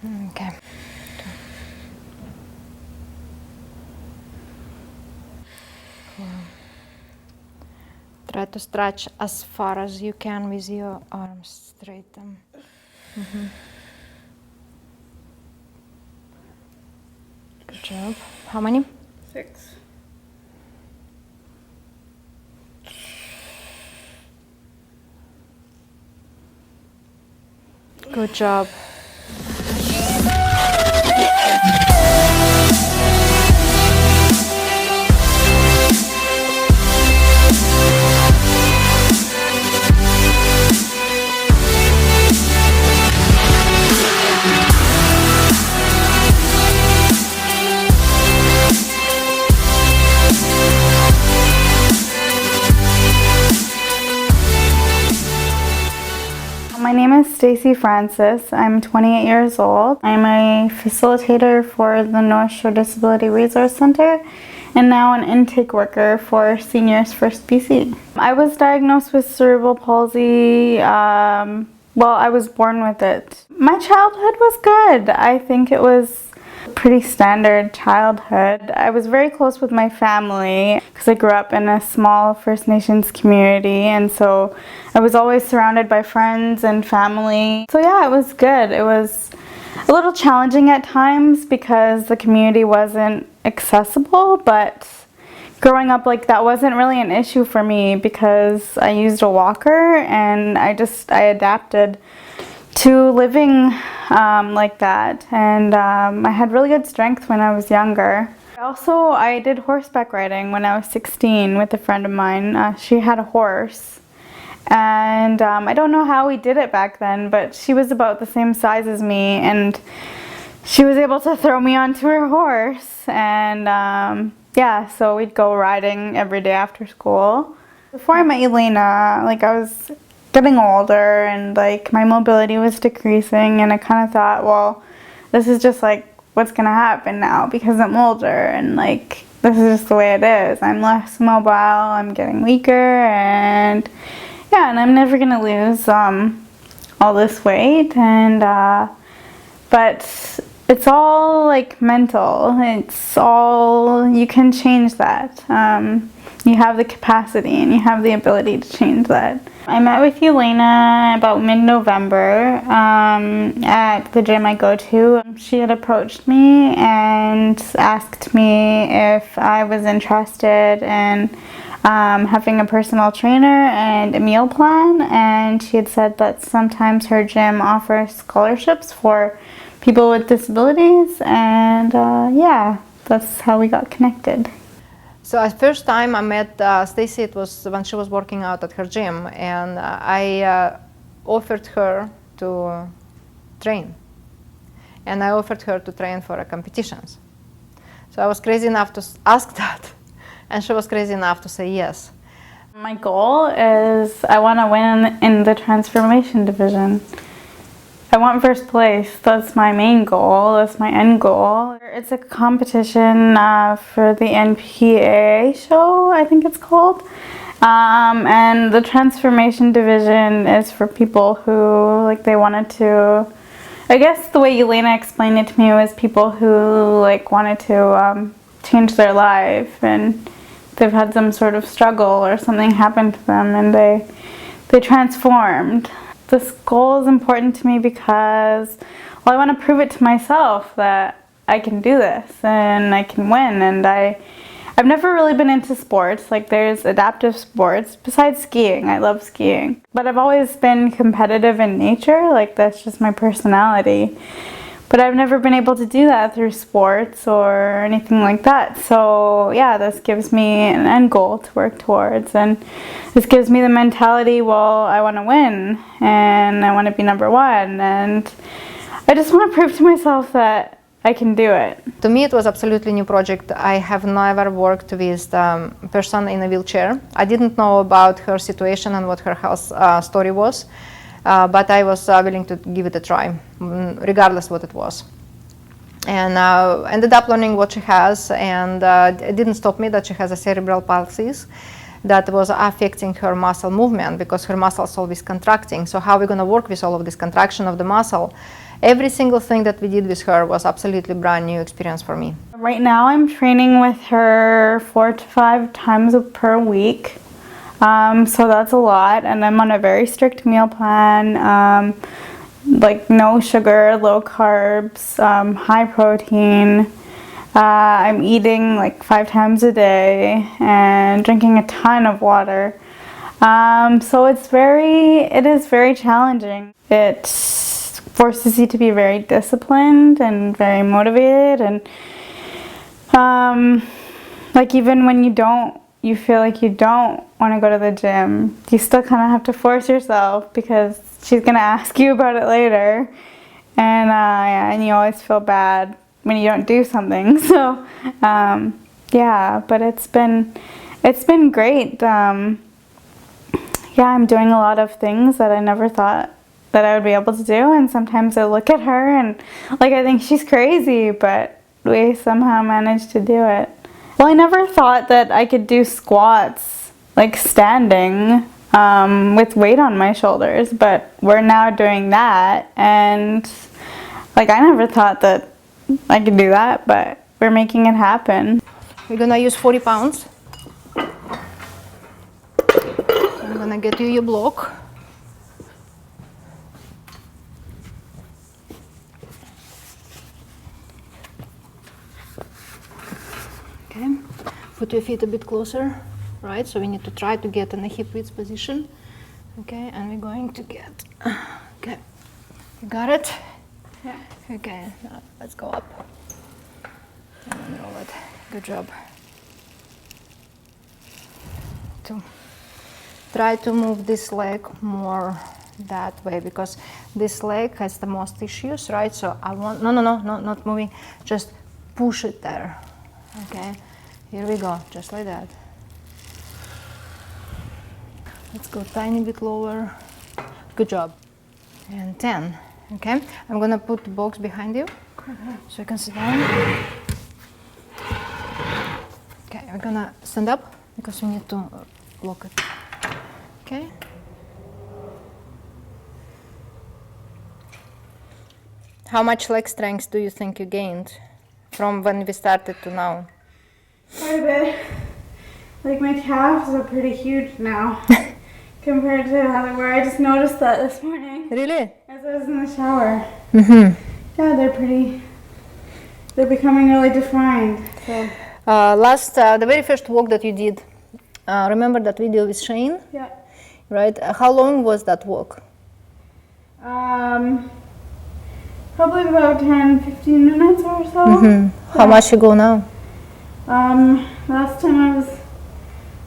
Okay. Cool. Try to stretch as far as you can with your arms straight. Good job. How many? 6. Good job. My name is Stacey Francis. I'm 28 years old. I'm a facilitator for the North Shore Disability Resource Center and now an intake worker for Seniors First BC. I was diagnosed with cerebral palsy. I was born with it. My childhood was good. I think it was a pretty standard childhood. I was very close with my family because I grew up in a small First Nations community, and so I was always surrounded by friends and family. So yeah, it was good. It was a little challenging at times because the community wasn't accessible, but growing up like that wasn't really an issue for me because I used a walker and I adapted to living like that, and I had really good strength when I was younger. Also, I did horseback riding when I was 16 with a friend of mine. She had a horse, and I don't know how we did it back then, but she was about the same size as me, and she was able to throw me onto her horse, and yeah, so we'd go riding every day after school. Before I met Lena, I was getting older and my mobility was decreasing, and I kind of thought, well, this is just what's gonna happen now because I'm older, and this is just the way it is. I'm less mobile, I'm getting weaker, and yeah, and I'm never gonna lose all this weight, and but it's all mental. It's all, you can change that. You have the capacity and you have the ability to change that. I met with Lena about mid-November at the gym I go to. She had approached me and asked me if I was interested in having a personal trainer and a meal plan, and she had said that sometimes her gym offers scholarships for people with disabilities, and yeah, that's how we got connected. So the first time I met Stacey, it was when she was working out at her gym, and I offered her to train. And I offered her to train for competitions. So I was crazy enough to ask that, and she was crazy enough to say yes. My goal is I want to win in the transformation division. I want first place. That's my main goal. That's my end goal. It's a competition for the NPAA show, I think it's called. And the transformation division is for people who, they wanted to, I guess the way Lena explained it to me was people who, wanted to change their life, and they've had some sort of struggle or something happened to them, and they transformed. This goal is important to me because, well, I want to prove it to myself that I can do this and I can win. And I've never really been into sports. There's adaptive sports besides skiing. I love skiing. But I've always been competitive in nature. That's just my personality. But I've never been able to do that through sports or anything like that. So yeah, this gives me an end goal to work towards, and this gives me the mentality, well, I want to win and I want to be number one, and I just want to prove to myself that I can do it. To me, it was absolutely new project. I have never worked with a person in a wheelchair. I didn't know about her situation and what her health story was. But I was willing to give it a try, regardless what it was. And ended up learning what she has, and it didn't stop me that she has a cerebral palsy that was affecting her muscle movement because her muscles always contracting. So how are we going to work with all of this contraction of the muscle? every single thing that we did with her was absolutely brand new experience for me. Right now I'm training with her 4 to 5 times per week. So that's a lot, and I'm on a very strict meal plan, like no sugar, low carbs, high protein. I'm eating like 5 times a day and drinking a ton of water. So it is very challenging. It forces you to be very disciplined and very motivated, and like even when you feel like you don't want to go to the gym, you still kind of have to force yourself because she's going to ask you about it later, and and you always feel bad when you don't do something. So yeah, but it's been great. Yeah, I'm doing a lot of things that I never thought that I would be able to do, and sometimes I look at her and like I think she's crazy, but we somehow managed to do it. Well, I never thought that I could do squats like standing with weight on my shoulders, but we're now doing that, and like I never thought that I could do that, but we're making it happen. We're gonna use 40 pounds. I'm gonna get you your block. Okay, put your feet a bit closer, right? So we need to try to get in a hip width position. Okay, and we're going to get, okay, you got it? Yeah. Okay, now let's go up. And then roll it. Good job. Try to move this leg more that way because this leg has the most issues, right? So I want, no, not moving, just push it there. Okay, here we go, just like that. Let's go tiny bit lower. Good job. And 10. Okay, I'm gonna put the box behind you so you can sit down. Okay, we're gonna stand up because we need to lock it. Okay. How much leg strength do you think you gained from when we started to now? Quite a bit. Like my calves are pretty huge now compared to how they were. I just noticed that this morning. Really? As I was in the shower. Mm-hmm. Yeah, they're becoming really defined. So. The very first walk that you did, remember that video with Shane? Yeah. Right? How long was that walk? Probably about 10-15 minutes or so. Mm-hmm. How much you go now? Last time I was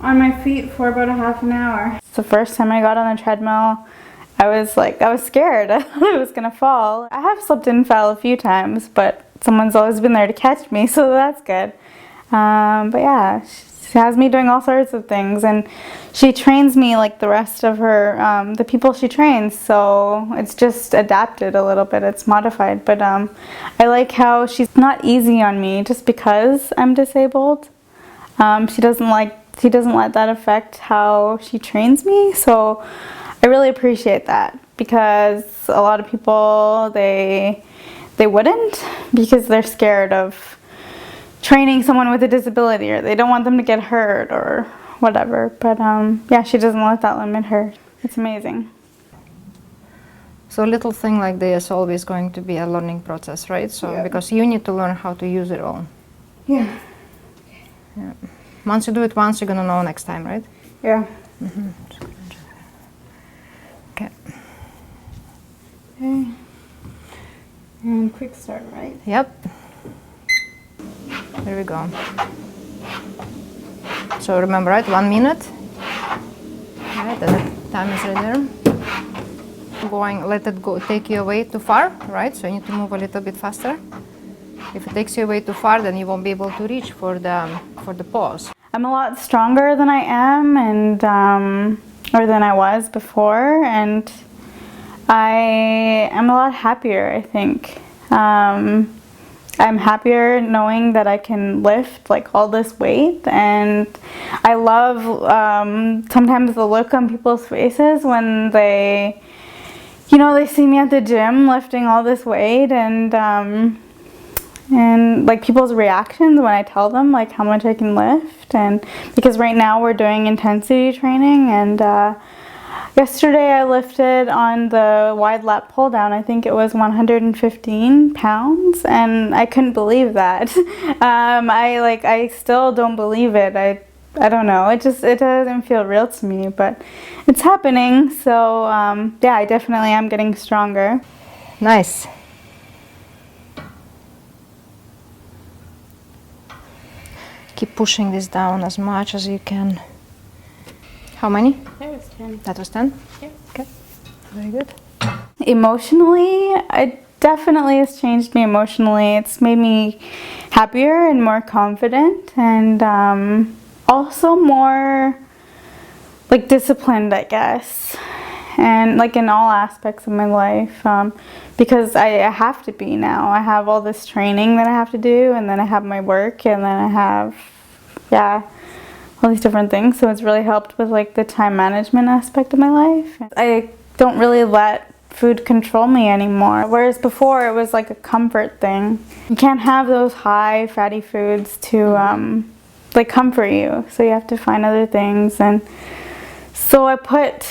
on my feet for about a half an hour. The first time I got on the treadmill, I was scared. I thought I was gonna fall. I have slipped and fell a few times, but someone's always been there to catch me, so that's good. But yeah, she has me doing all sorts of things, and she trains me like the rest of her, the people she trains, so it's just adapted a little bit, it's modified. But I like how she's not easy on me just because I'm disabled. She doesn't let that affect how she trains me, so I really appreciate that, because a lot of people, they wouldn't, because they're scared of training someone with a disability, or they don't want them to get hurt or whatever. But yeah, she doesn't let that limit her. It's amazing. So a little thing like this is always going to be a learning process, right? So Yeah. Because you need to learn how to use it all. Yeah. Yeah. Once you do it once, you're gonna know next time, right? Yeah. Mm-hmm. Okay. Okay. And quick start, right? Yep. There we go. So remember, right? 1 minute. Right, and the time is right there. Let it go, take you away too far, right? So you need to move a little bit faster. If it takes you away too far, then you won't be able to reach for the pause. I'm a lot stronger than I am, and or than I was before, and I am a lot happier, I think. I'm happier knowing that I can lift like all this weight, and I love sometimes the look on people's faces when they you know, they see me at the gym lifting all this weight, and like people's reactions when I tell them like how much I can lift. And because right now we're doing intensity training, and yesterday I lifted on the wide lat pull down, I think it was 115 pounds, and I couldn't believe that. I still don't believe it. I don't know, it doesn't feel real to me, but it's happening. So yeah, I definitely am getting stronger. Nice. Keep pushing this down as much as you can. How many? That was 10. That was 10? Yeah. Okay, very good. Emotionally, it definitely has changed me emotionally. It's made me happier and more confident, and also more like disciplined, I guess, and like in all aspects of my life, because I have to be now. I have all this training that I have to do, and then I have my work, and then I have, yeah, all these different things. So it's really helped with like the time management aspect of my life. I don't really let food control me anymore, whereas before it was like a comfort thing. You can't have those high fatty foods to like comfort you, so you have to find other things. And so I put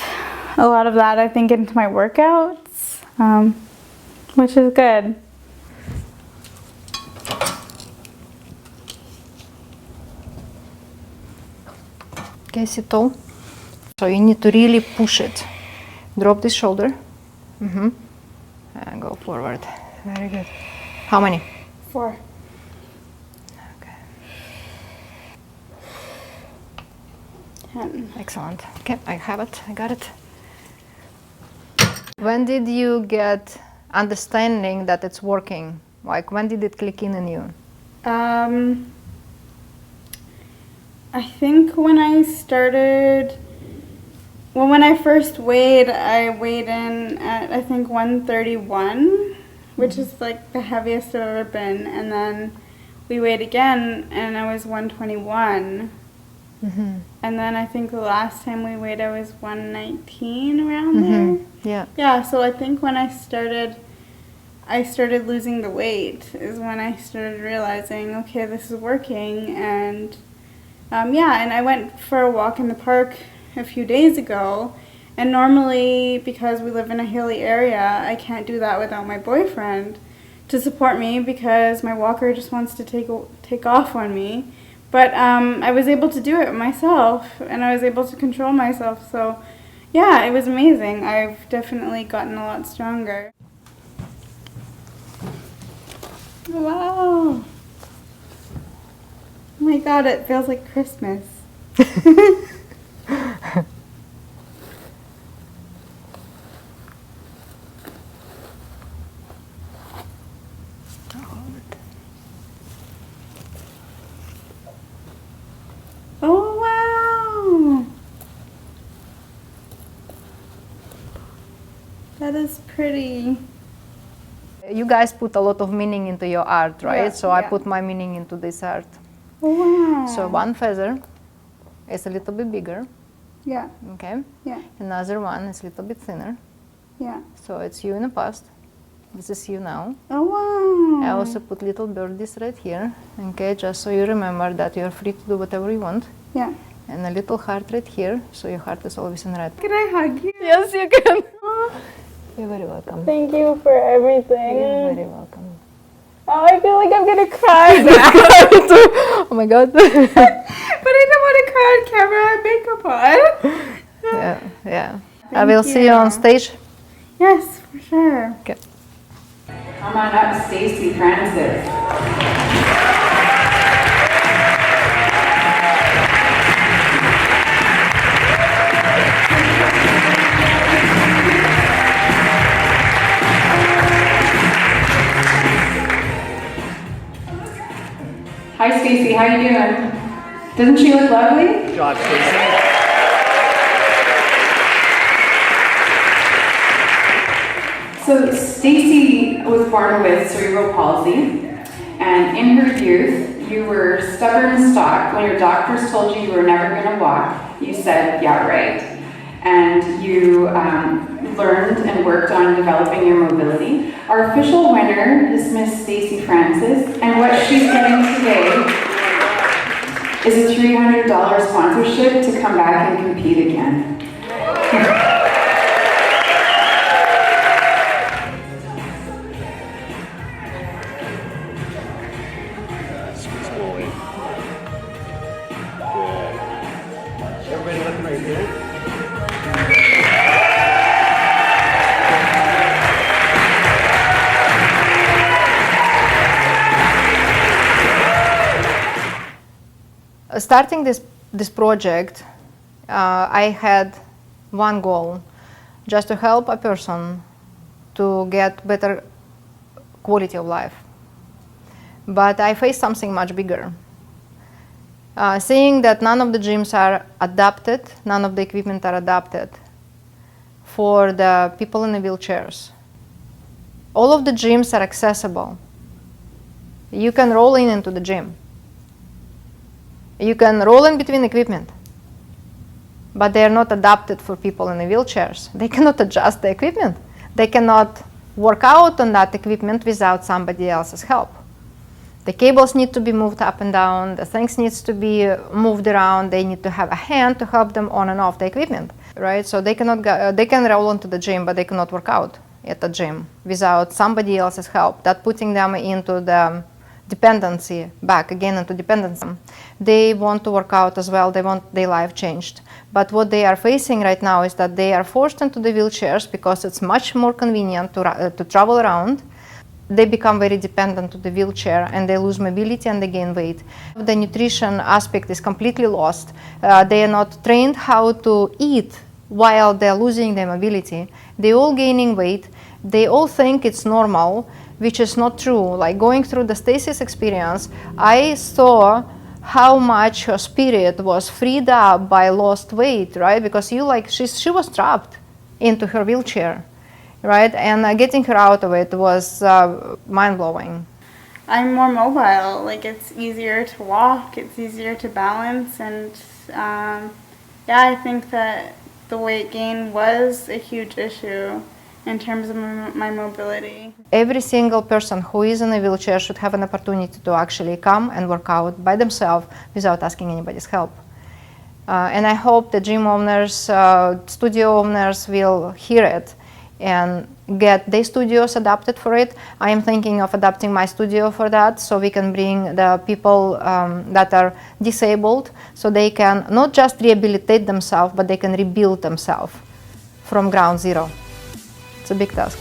a lot of that, I think, into my workouts, which is good. Okay, sit tall. So you need to really push it. Drop this shoulder. And go forward. Very good. How many? 4. Okay. 10. Excellent. Okay, I have it. I got it. When did you get understanding that it's working? Like, when did it click in you? I think when I started, well, when I first weighed, I weighed in at, I think, 131, which is like the heaviest I've ever been. And then we weighed again, and I was 121. And then I think the last time we weighed, I was 119, around there. Yeah. Yeah, so I think when I started losing the weight is when I started realizing, okay, this is working. And yeah, and I went for a walk in the park a few days ago, and normally, because we live in a hilly area, I can't do that without my boyfriend to support me, because my walker just wants to take off on me. But I was able to do it myself, and I was able to control myself. So yeah, it was amazing. I've definitely gotten a lot stronger. Wow. Oh my God, it feels like Christmas. Oh, wow. That is pretty. You guys put a lot of meaning into your art, right? Yeah, So I yeah. put my meaning into this art. Wow. So one feather is a little bit bigger, Yeah, okay? yeah, Another one is a little bit thinner. yeah. So it's you in the past. This is you now. Oh, wow. I also put little birdies right here, okay? Just so you remember that you're free to do whatever you want. Yeah. And a little heart right here, so your heart is always in red. Can I hug you? Yes, you can. You're very welcome. Thank you for everything. You're very welcome. Oh, I feel like I'm gonna cry. Oh my God. But I don't want to cry on camera. I have makeup on. Yeah, yeah. I Thank will see you on stage. Yes, for sure. Okay. Come on up, Stacey Francis. Hi, Stacey. How you doing? Doesn't she look lovely? Good job, Stacey. So Stacey was born with cerebral palsy, and in her youth, you were stubborn stock. When your doctors told you were never going to walk, you said, "Yeah, right." and you learned and worked on developing your mobility. Our official winner is Miss Stacey Francis, and what she's getting today is a $300 sponsorship to come back and compete again. Everybody looking right here. Starting this project, I had one goal, just to help a person to get better quality of life. But I faced something much bigger. Seeing that none of the gyms are adapted, none of the equipment are adapted for the people in the wheelchairs. All of the gyms are accessible. You can roll into the gym. You can roll in between equipment, but they are not adapted for people in the wheelchairs. They cannot adjust the equipment. They cannot work out on that equipment without somebody else's help. The cables need to be moved up and down, the things needs to be moved around, they need to have a hand to help them on and off the equipment, right? So they cannot they can roll into the gym, but they cannot work out at the gym without somebody else's help. That putting them into the dependency, back again into dependency. They want to work out as well, they want their life changed. But what they are facing right now is that they are forced into the wheelchairs because it's much more convenient to travel around. They become very dependent to the wheelchair and they lose mobility and they gain weight. The nutrition aspect is completely lost. They are not trained how to eat while they're losing their mobility. They're all gaining weight. They all think it's normal, which is not true. Like going through the Stacey's experience, I saw how much her spirit was freed up by lost weight, right? Because she was trapped into her wheelchair. Right, and getting her out of it was mind-blowing. I'm more mobile, like it's easier to walk, it's easier to balance, and yeah, I think that the weight gain was a huge issue in terms of my mobility. Every single person who is in a wheelchair should have an opportunity to actually come and work out by themselves without asking anybody's help. And I hope the gym owners, studio owners will hear it and get their studios adapted for it. I am thinking of adapting my studio for that, so we can bring the people that are disabled, so they can not just rehabilitate themselves, but they can rebuild themselves from ground zero. It's a big task.